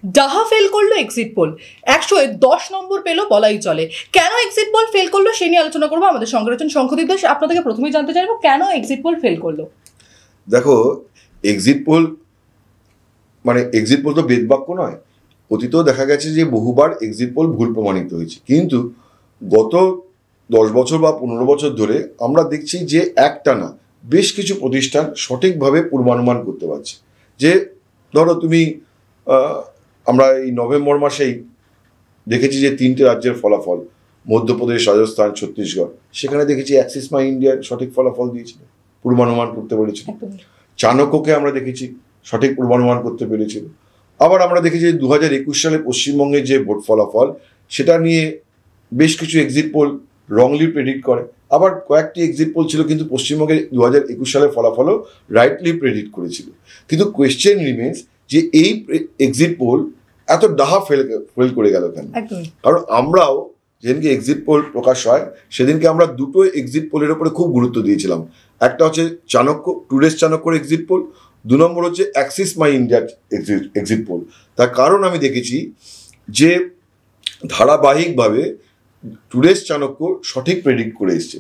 ডাহা ফেল করলো exit pole, 110 নম্বর পেলো বলাই চলে। কেন এক্সিট পোল ফেল করলো সে নিয়ে আলোচনা করবো। আমাদের সঙ্গে রয়েছেন শঙ্খদীপ দাস। আপনাদেরকে প্রথমেই জানতে চাইবো কেন এক্সিট পোল ফেল করলো। দেখো, এক্সিট পোল তো বেদবাক্য নয়। অতীতেও দেখা গেছে যে বহুবার এক্সিট পোল ভুল প্রমাণিত হয়েছে, কিন্তু গত 10 বছর বা 15 বছর ধরে আমরা দেখছি যে একটানা বেশ কিছু প্রতিষ্ঠান সঠিকভাবে পূর্বানুমান করতে পারছে। যে ধরো তুমি আমরা এই নভেম্বর মাসেই দেখেছি যে 3টে রাজ্যের ফলাফল, মধ্যপ্রদেশ, রাজস্থান, ছত্তিশগড়, সেখানে দেখেছি অ্যাক্সিস মাই ইন্ডিয়ার সঠিক ফলাফল দিয়েছিল, পূর্বানুমান করতে পেরেছিল। চাণক্যকে আমরা দেখেছি সঠিক পূর্বানুমান করতে পেরেছিল। আবার আমরা দেখেছি 2021 সালে পশ্চিমবঙ্গের যে ভোট ফলাফল, সেটা নিয়ে বেশ কিছু এক্সিট পোল রংলি প্রেডিক্ট করে। আবার কয়েকটি এক্সিট পোল ছিল কিন্তু পশ্চিমবঙ্গের 2021 সালের ফলাফলও রাইটলি প্রেডিক্ট করেছিল। কিন্তু কোয়েশ্চেন রিমেন্স যে এই এক্সিট পোল এত ডাহা ফেল করে গেল কেন? কারণ আমরাও যেদিনকে এক্সিট পোল প্রকাশ হয় সেদিনকে আমরা দুটো এক্সিট পোলের উপরে খুব গুরুত্ব দিয়েছিলাম। একটা হচ্ছে চাণক্য, টুডেস চাণক্যর এক্সিট পোল, 2 নম্বর হচ্ছে অ্যাক্সিস মাই ইন্ডিয়ার এক্সিট পোল। তার কারণ আমি দেখেছি যে ধারাবাহিকভাবে টুডেস চাণক্য সঠিক প্রেডিক্ট করে এসছে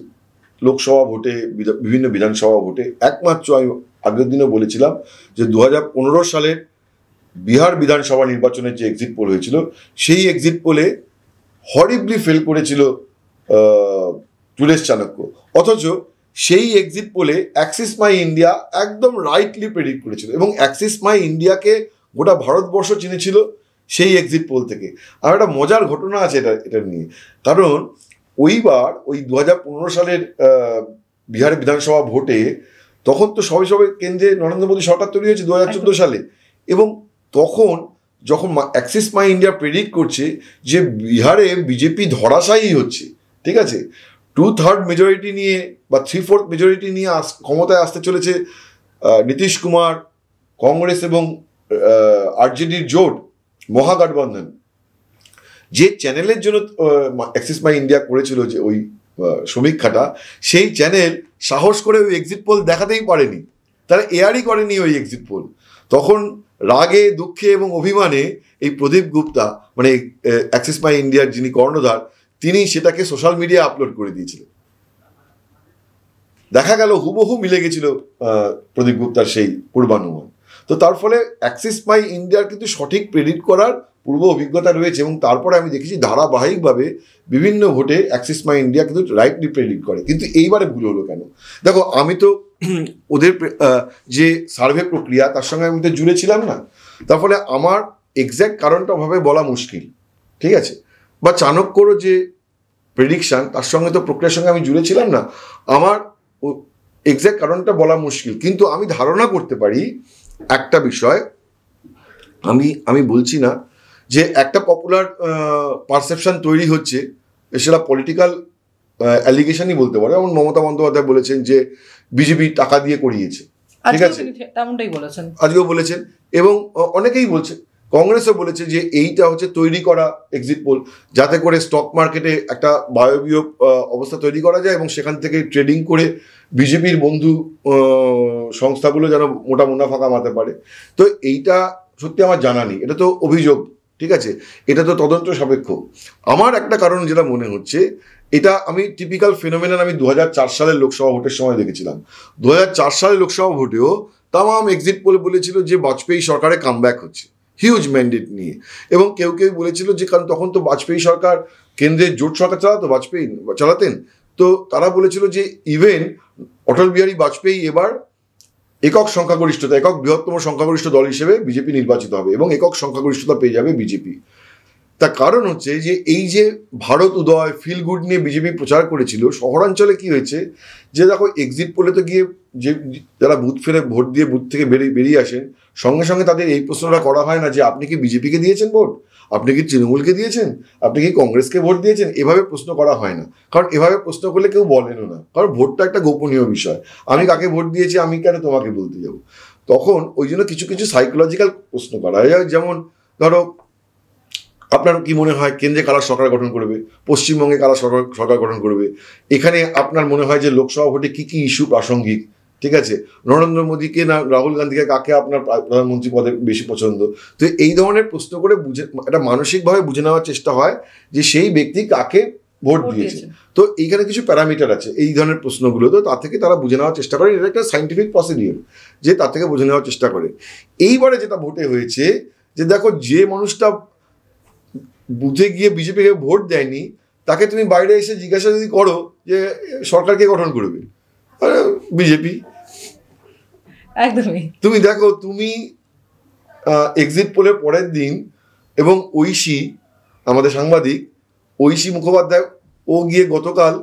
লোকসভা ভোটে, বিভিন্ন বিধানসভা ভোটে। একমাত্র আমি আগের দিনও বলেছিলাম যে 2015 সালের বিহার বিধানসভা নির্বাচনের যে এক্সিট পোল হয়েছিল, সেই এক্সিট পোলে হরিবলি ফেল করেছিল টুডেস চাণক্য। অথচ সেই এক্সিট পোলে অ্যাক্সিস মাই ইন্ডিয়া একদম রাইটলি প্রেডিক্ট করেছিল, এবং অ্যাক্সিস মাই ইন্ডিয়াকে গোটা ভারতবর্ষ চিনেছিল সেই এক্সিট পোল থেকে। আর একটা মজার ঘটনা আছে এটা নিয়ে, কারণ ওই 2015 সালের বিহারের বিধানসভা ভোটে তখন তো সবে কেন্দ্রে নরেন্দ্র মোদী সরকার তৈরি হয়েছে 2014 সালে, এবং তখন যখন অ্যাক্সিস মাই ইন্ডিয়া প্রেডিক্ট করছে যে বিহারে বিজেপি ধরাশায়ী হচ্ছে, ঠিক আছে, 2/3 মেজরিটি নিয়ে বা 3/4 মেজরিটি নিয়ে ক্ষমতায় আসতে চলেছে নীতিশ কুমার, কংগ্রেস এবং আরজেডির জোট মহাগঠবন্ধন, যে চ্যানেলের জন্য অ্যাক্সিস মাই ইন্ডিয়া করেছিল যে ওই সমীক্ষাটা, সেই চ্যানেল সাহস করে ওই এক্সিট পোল দেখাতেই পারেনি, তারা এয়ারই করেনি ওই এক্সিট পোল। তখন রাগে, দুঃখে এবং অভিমানে এই প্রদীপ গুপ্তা, মানে অ্যাক্সিস মাই ইন্ডিয়ার যিনি কর্ণধার, তিনি সেটাকে সোশ্যাল মিডিয়ায় আপলোড করে দিয়েছিলেন। দেখা গেল হুবহু মিলে গেছিল প্রদীপ গুপ্তার সেই পূর্বানুমান। তো তার ফলে অ্যাক্সিস মাই ইন্ডিয়ার কিন্তু সঠিক প্রেডিক্ট করার পূর্ব অভিজ্ঞতা রয়েছে, এবং তারপরে আমি দেখেছি ধারাবাহিকভাবে বিভিন্ন ভোটে অ্যাক্সিস মাই ইন্ডিয়া কিন্তু রাইটলি প্রেডিক্ট করে। কিন্তু এইবারে ভুল হলো কেন? দেখো, আমি তো ওদের যে সার্ভে প্রক্রিয়া তার সঙ্গে আমি তো জুড়ে ছিলাম না, তার ফলে আমার এক্স্যাক্ট কারণটা ভাবে বলা মুশকিল, ঠিক আছে। বা চাণক্যরও যে প্রেডিকশান তার সঙ্গে তো প্রক্রিয়ার সঙ্গে আমি জুড়ে ছিলাম না, আমার এক্স্যাক্ট কারণটা বলা মুশকিল। কিন্তু আমি ধারণা করতে পারি একটা বিষয়, আমি বলছি না যে একটা পপুলার পারসেপশন তৈরি হচ্ছে, সেটা পলিটিক্যাল অ্যালিগেশনই বলতে পারে। যেমন মমতা বন্দ্যোপাধ্যায় বলেছেন যে বিজেপি টাকা দিয়ে করিয়েছে, ঠিক আছে, আজকেও বলেছেন, এবং অনেকেই বলছে, কংগ্রেসও বলেছে যে এইটা হচ্ছে তৈরি করা এক্সিট পোল, যাতে করে স্টক মার্কেটে একটা বায়বীয় অবস্থা তৈরি করা যায় এবং সেখান থেকে ট্রেডিং করে বিজেপির বন্ধু সংস্থাগুলো যেন মোটা মুনাফা কামাতে পারে। তো এইটা সত্যি আমার জানা নেই, এটা তো অভিযোগ, ঠিক আছে, এটা তো তদন্ত সাপেক্ষ। আমার একটা কারণ যেটা মনে হচ্ছে, এটা আমি টিপিক্যাল ফেনোমেনন আমি 2004 সালের লোকসভা ভোটের সময় দেখেছিলাম। 2004 সালের লোকসভা ভোটেও তামাম এক্সিট পোল বলেছিল যে বাজপেয়ী সরকারে কামব্যাক হচ্ছে হিউজ ম্যান্ডেট নিয়ে, এবং কেউ বলেছিল যে কারণ তখন তো বাজপেয়ী সরকার কেন্দ্রের জোট সরকার বাজপেয়ী চালাতেন, তো তারা বলেছিল যে ইভেন অটল বিহারী বাজপেয়ী এবার একক বৃহত্তম সংখ্যাগরিষ্ঠ দল হিসেবে বিজেপি নির্বাচিত হবে এবং একক সংখ্যাগরিষ্ঠতা পেয়ে যাবে বিজেপি। তার কারণ হচ্ছে যে এই যে ভারত উদয়, ফিল গুড নিয়ে বিজেপি প্রচার করেছিল, শহরাঞ্চলে কি হয়েছে যে দেখো এক্সিট পোলে তো গিয়ে যে যারা বুথ ফেরে ভোট দিয়ে বুথ থেকে বেরিয়ে আসেন, সঙ্গে সঙ্গে তাদের এই প্রশ্নটা করা হয় না যে আপনি কি বিজেপিকে দিয়েছেন ভোট, আপনি কি তৃণমূলকে দিয়েছেন, আপনি কি কংগ্রেসকে ভোট দিয়েছেন, এভাবে প্রশ্ন করা হয় না। কারণ এভাবে প্রশ্ন করলে কেউ বলেনও না, কারণ ভোটটা একটা গোপনীয় বিষয়। আমি কাকে ভোট দিয়েছি আমি কেন তোমাকে বলতে যাবো? তখন ওই জন্য কিছু সাইকোলজিক্যাল প্রশ্ন করা হয়, যেমন ধরো আপনার কি মনে হয় কেন্দ্রে কারা সরকার গঠন করবে, পশ্চিমবঙ্গে কারা সরকার গঠন করবে, এখানে আপনার মনে হয় যে লোকসভা ভোটে কি ইস্যু প্রাসঙ্গিক, ঠিক আছে, নরেন্দ্র মোদীকে না রাহুল গান্ধীকে, কাকে আপনার প্রধানমন্ত্রী পদে বেশি পছন্দ। তো এই ধরনের প্রশ্ন করে একটা মানসিকভাবে বুঝে নেওয়ার চেষ্টা হয় যে সেই ব্যক্তি কাকে ভোট দিয়েছে। তো এইখানে কিছু প্যারামিটার আছে এই ধরনের প্রশ্নগুলো, তো তার থেকে তারা বুঝে নেওয়ার চেষ্টা করে। এটা একটা সাইন্টিফিক প্রসিডিওর যে তার থেকে বুঝে নেওয়ার চেষ্টা করে। এইবারে যেটা ভোটে হয়েছে যে দেখো, যে মানুষটা বুথে গিয়ে বিজেপিকে ভোট দেয়নি তাকে তুমি বাইরে এসে জিজ্ঞাসা যদি করো যে সরকার কে গঠন করবে, বিজেপি। একদমই। তুমি দেখো, তুমি এক্সিট পোলের পরের দিন এবং ঐশী, আমাদের সাংবাদিক ঐশী মুখোপাধ্যায়, ও গিয়ে গতকাল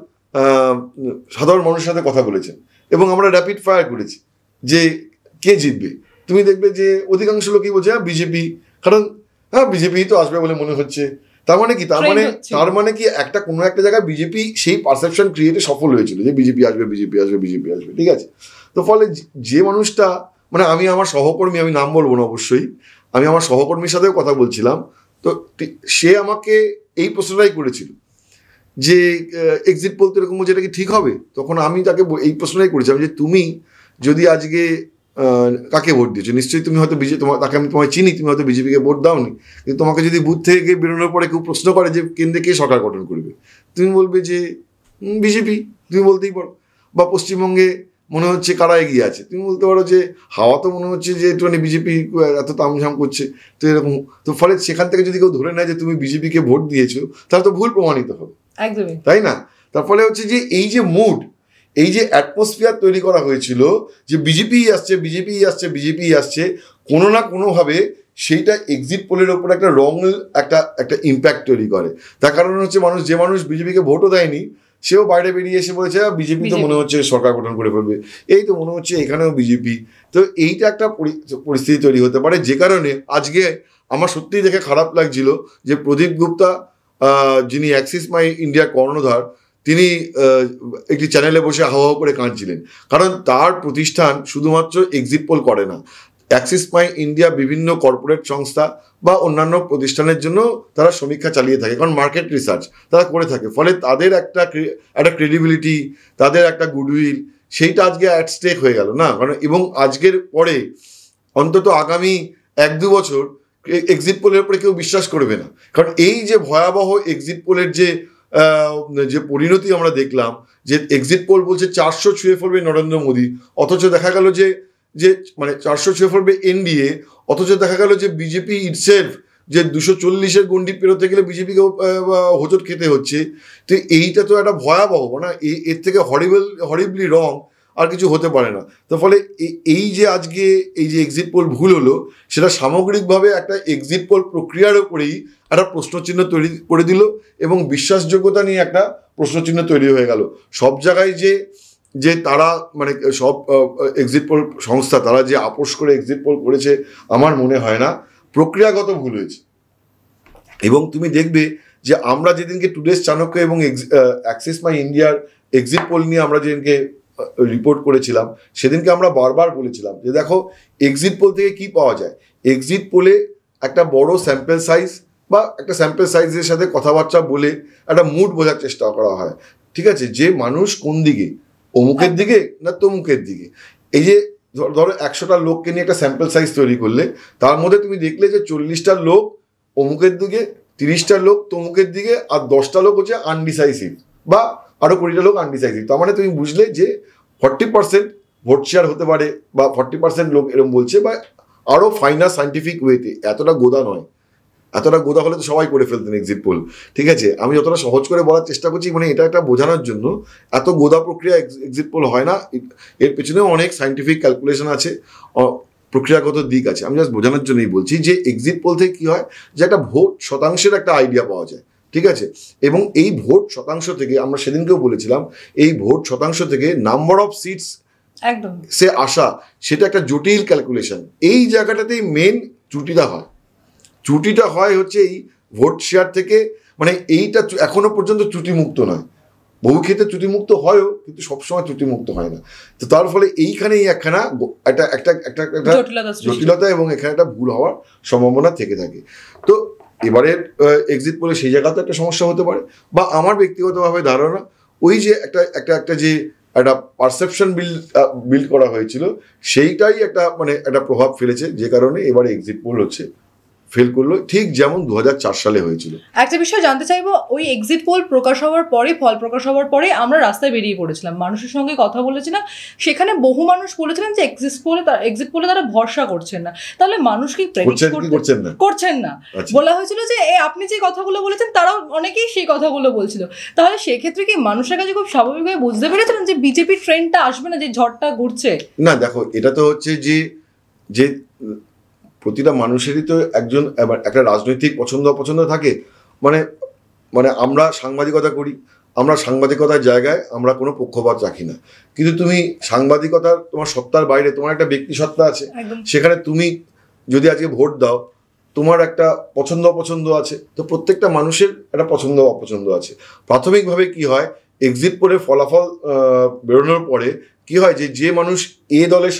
সাধারণ মানুষের সাথে কথা বলেছেন এবং আমরা র্যাপিড ফায়ার করেছি যে কে জিতবে। তুমি দেখবে যে অধিকাংশ লোকই বলছে হ্যাঁ বিজেপি, কারণ হ্যাঁ বিজেপি তো আসবে বলে মনে হচ্ছে। তার মানে কি, তার মানে কি একটা কোনো একটা জায়গায় বিজেপি সেই পারসেপশন ক্রিয়েটে সফল হয়েছিল যে বিজেপি আসবে, বিজেপি আসবে, বিজেপি আসবে, ঠিক আছে। তো ফলে যে মানুষটা, মানে আমি আমার সহকর্মী, আমি নাম বলবো না অবশ্যই, আমি আমার সহকর্মীর সাথেও কথা বলছিলাম, তো সে আমাকে এই প্রশ্নটাই করেছিল যে এক্সিট পোল তো এরকম বলছে, এটা কি ঠিক হবে? তখন আমি তাকে এই প্রশ্নটাই করেছিলাম যে তুমি যদি আজকে কাকে ভোট দিয়েছো, নিশ্চয়ই তুমি হয়তো বিজেপি, তাকে আমি তোমায় চিনি, তুমি হয়তো বিজেপিকে ভোট দাওনি, কিন্তু তোমাকে যদি বুথ থেকে বেরোনোর পরে কেউ প্রশ্ন করে যে কেন্দ্রে কে সরকার গঠন করবে, তুমি বলবে যে বিজেপি, তুমি বলতেই পারো। বা পশ্চিমবঙ্গে মনে হচ্ছে কারা এগিয়ে আছে, তুমি বলতে পারো যে হাওয়া তো মনে হচ্ছে যে একটুখানি বিজেপি এত তামঝাম করছে, তো এরকম। তো ফলে সেখান থেকে যদি কেউ ধরে নেয় যে তুমি বিজেপিকে ভোট দিয়েছো, তাহলে তো ভুল প্রমাণিত হবে, একদমই, তাই না? তার ফলে হচ্ছে যে এই যে মুড, এই যে অ্যাটমসফিয়ার তৈরি করা হয়েছিল যে বিজেপি আসছে, বিজেপি আসছে, বিজেপি আসছে, কোনো না কোনোভাবে সেইটা এক্সিট পোলের ওপর একটা রং, একটা ইম্প্যাক্ট তৈরি করে। তার কারণ হচ্ছে যে মানুষ বিজেপিকে ভোটও দেয়নি, সেও বাইরে বেরিয়ে এসে বলেছে বিজেপি তো মনে হচ্ছে সরকার গঠন করে ফেলবে, এই তো মনে হচ্ছে এখানেও বিজেপি। তো এইটা একটা পরিস্থিতি তৈরি হতে পারে, যে কারণে আজকে আমার সত্যিই দেখে খারাপ লাগছিল যে প্রদীপ গুপ্তা, যিনি অ্যাক্সিস মাই ইন্ডিয়ার কর্ণধার, তিনি একটি চ্যানেলে বসে হাওয়া করে কাঁদছিলেন। কারণ তার প্রতিষ্ঠান শুধুমাত্র এক্সিট পোল করে না, অ্যাক্সিস মাই ইন্ডিয়া বিভিন্ন কর্পোরেট সংস্থা বা অন্যান্য প্রতিষ্ঠানের জন্য তারা সমীক্ষা চালিয়ে থাকে, কারণ মার্কেট রিসার্চ তারা করে থাকে। ফলে তাদের একটা ক্রেডিবিলিটি, তাদের একটা গুডউইল, সেইটা আজকে অ্যাট স্টেক হয়ে গেল না। কারণ এবং আজকের পরে অন্তত আগামী 1-2 বছর এক্সিট পোলের উপরে কেউ বিশ্বাস করবে না। কারণ এই যে ভয়াবহ এক্সিট পোলের যে পরিণতি আমরা দেখলাম, যে এক্সিট পোল বলছে 400 ছুঁয়ে ফেলবে নরেন্দ্র মোদী, অথচ দেখা গেল যে মানে 400 ছুঁয়ে ফেলবে এনডিএ, অথচ দেখা গেল যে বিজেপি ইটসেলফ যে 240-এর গন্ডি পেরোতে গেলে বিজেপিকে হোঁচট খেতে হচ্ছে। তো এইটা তো একটা ভয়াবহ না, এর থেকে হরিবলি রং আর কিছু হতে পারে না। তো ফলে এই যে আজকে এই যে এক্সিট পোল ভুল হলো, সেটা সামগ্রিকভাবে একটা এক্সিট পোল প্রক্রিয়ার উপরেই একটা প্রশ্নচিহ্ন তৈরি করে দিল এবং বিশ্বাসযোগ্যতা নিয়ে একটা প্রশ্নচিহ্ন তৈরি হয়ে গেল। সব জায়গায় যে তারা মানে সব এক্সিট পোল সংস্থা তারা যে আপোষ করে এক্সিট পোল করেছে, আমার মনে হয় না, প্রক্রিয়াগত ভুল হয়েছে। এবং তুমি দেখবে যে আমরা যেদিনকে টুডেস চাণক্য এবং অ্যাক্সিস মাই ইন্ডিয়ার এক্সিট পোল নিয়ে আমরা যেদিনকে রিপোর্ট করেছিলাম, সেদিনকে আমরা বারবার বলেছিলাম যে দেখো এক্সিট পোল থেকে কি পাওয়া যায়। এক্সিট পোলে একটা বড় স্যাম্পল সাইজ বা একটা স্যাম্পল সাইজের সাথে কথাবার্তা বলে একটা মুড বোঝার চেষ্টা করা হয়, ঠিক আছে, যে মানুষ কোন দিকে, অমুকের দিকে না তমুকের দিকে। এই যে ধরো 100টা লোককে নিয়ে একটা স্যাম্পল সাইজ তৈরি করলে, তার মধ্যে তুমি দেখলে যে 40টা লোক অমুকের দিকে, 30টা লোক তমুকের দিকে, আর 10টা লোক হচ্ছে আনডিসাইসিভ, বা আরও 20টা লোক আনডিসাইসিভ। তার মানে তুমি বুঝলে যে 40% ভোট শেয়ার হতে পারে, বা 40% লোক এরকম বলছে, বা আরও ফাইনাল সাইন্টিফিক ওয়েতে। এতটা গোদা নয়, এতটা গোদা হলে তো সবাই করে ফেলতেন এক্সিট পোল, ঠিক আছে। আমি যতটা সহজ করে বলার চেষ্টা করছি, মানে এটা একটা বোঝানোর জন্য। এত গোদা প্রক্রিয়া এক্সিট পোল হয় না, এর পেছনেও অনেক সাইন্টিফিক ক্যালকুলেশন আছে, প্রক্রিয়াগত দিক আছে। আমি জাস্ট বোঝানোর জন্যই বলছি যে এক্সিট পোল থেকে কী হয়, যে একটা ভোট শতাংশের একটা আইডিয়া পাওয়া যায়, ঠিক আছে। এবং এই ভোট শতাংশ থেকে, আমরা সেদিনকেও বলেছিলাম, এই ভোট শতাংশ থেকে নাম্বার অফ সিটস একদম সে আসা, সেটা একটা জটিল ক্যালকুলেশন। এই জায়গাটাতেই মেন ত্রুটিটা হয় হচ্ছে এই ভোট শেয়ার থেকে। মানে এইটা এখনো পর্যন্ত ত্রুটিমুক্ত নয়, বহু ক্ষেত্রে ত্রুটিমুক্ত হয়ও, কিন্তু সবসময় ত্রুটিমুক্ত হয় না। তো তার ফলে এইখানেই একখানা একটা জটিলতা এবং এখানে একটা ভুল হওয়ার সম্ভাবনা থেকে থাকে। তো এবারের এক্সিট পোলে সেই জায়গাতে একটা সমস্যা হতে পারে, বা আমার ব্যক্তিগতভাবে ধারণা ওই যে একটা যে একটা পারসেপশন বিল্ড করা হয়েছিল, সেইটাই একটা মানে একটা প্রভাব ফেলেছে, যে কারণে এবারে এক্সিট পোল হচ্ছে ফেল করলো, ঠিক যেমন 2004 সালে হয়েছিল। একটা বিষয় জানতে চাইবো, ওই এক্সিট পোল প্রকাশ হওয়ার পরে, ফল প্রকাশ হওয়ার পরে আমরা রাস্তায় বেরিয়ে পড়েছিলাম, মানুষের সঙ্গে কথা বলেছিলাম, সেখানে বহু মানুষ বলেছিলেন যে এক্সিট পোলে তারা ভরসা করছেন না। তাহলে মানুষ কি করছেন না বলা হয়েছিল যে আপনি যে কথাগুলো বলেছেন তারাও অনেকেই সেই কথাগুলো বলছিল। তাহলে সেক্ষেত্রে কি মানুষের কাছে খুব স্বাভাবিকভাবে বুঝতে পেরেছিলেন যে বিজেপি ট্রেন্ডটা আসবে না, যে ঝড়টা ঘুরছে? না দেখো, এটা তো হচ্ছে যে প্রতিটা মানুষেরই তো একটা রাজনৈতিক পছন্দ অপছন্দ থাকে। মানে মানে আমরা সাংবাদিকতা করি, আমরা সাংবাদিকতার জায়গায় আমরা কোনো পক্ষপাত রাখি না, কিন্তু তুমি সাংবাদিকতার তোমার সত্তার বাইরে তোমার একটা ব্যক্তি সত্তা আছে, সেখানে তুমি যদি আজকে ভোট দাও তোমার একটা পছন্দ অপছন্দ আছে, তো প্রত্যেকটা মানুষের একটা পছন্দ অপছন্দ আছে। প্রাথমিকভাবে কি হয়, এক্সিট পোলে ফলাফল বেরোনোর পরে কি হয়, যে মানুষ এ দলের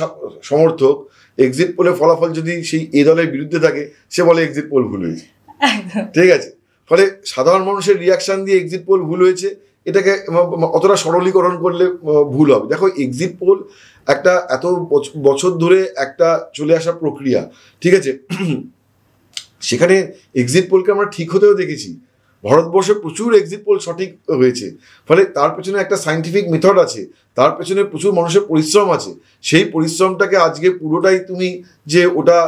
সমর্থক, এক্সিট পোলে ফলাফল যদি সেই এ দলের বিরুদ্ধে থাকে, সে বলে এক্সিট পোল ভুল হয়েছে, ঠিক আছে। ফলে সাধারণ মানুষের রিয়াকশন দিয়ে এক্সিট পোল ভুল হয়েছে, এটাকে অতটা সরলীকরণ করলে ভুল হবে। দেখো, এক্সিট পোল একটা এত বছর ধরে একটা চলে আসা প্রক্রিয়া, ঠিক আছে। সেখানে এক্সিট পোলকে আমরা ঠিক হতেও দেখেছি, ভারতবর্ষে প্রচুর এক্সিট পোল সঠিক হয়েছে, ফলে তার পেছনে একটা সায়েন্টিফিক মেথড আছে, তার পেছনে প্রচুর মানুষের পরিশ্রম আছে। সেই পরিশ্রমটাকে আজকে পুরোটাই তুমি যে ওটা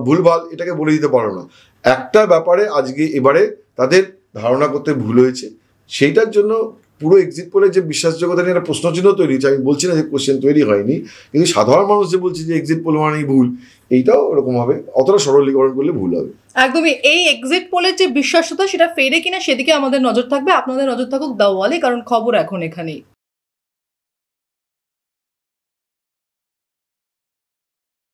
ভুলভাল এটাকে বলে দিতে পারো না। একটা ব্যাপারে আজকে এবারে তাদের ধারণা করতে ভুল হয়েছে, সেইটার জন্য পুরো এক্সিট পোলের যে বিশ্বাসযোগ্যতা নিয়ে একটা প্রশ্নচিহ্ন তৈরি হয়েছে। আমি বলছি না যে কোশ্চেন তৈরি হয়নি, কিন্তু সাধারণ মানুষ যে বলছে যে এক্সিট পোল মানেই ভুল, এইটাও ওরকম হবে, অতটা সরলীকরণ করলে ভুল হবে। একদমই। এই এক্সিট পোলের যে বিশ্বাসতা সেটা ফেরে কিনা সেদিকে আমাদের নজর থাকবে। আপনাদের নজর থাকুক দ্য ওয়ালে, কারণ খবর এখন এখানেই।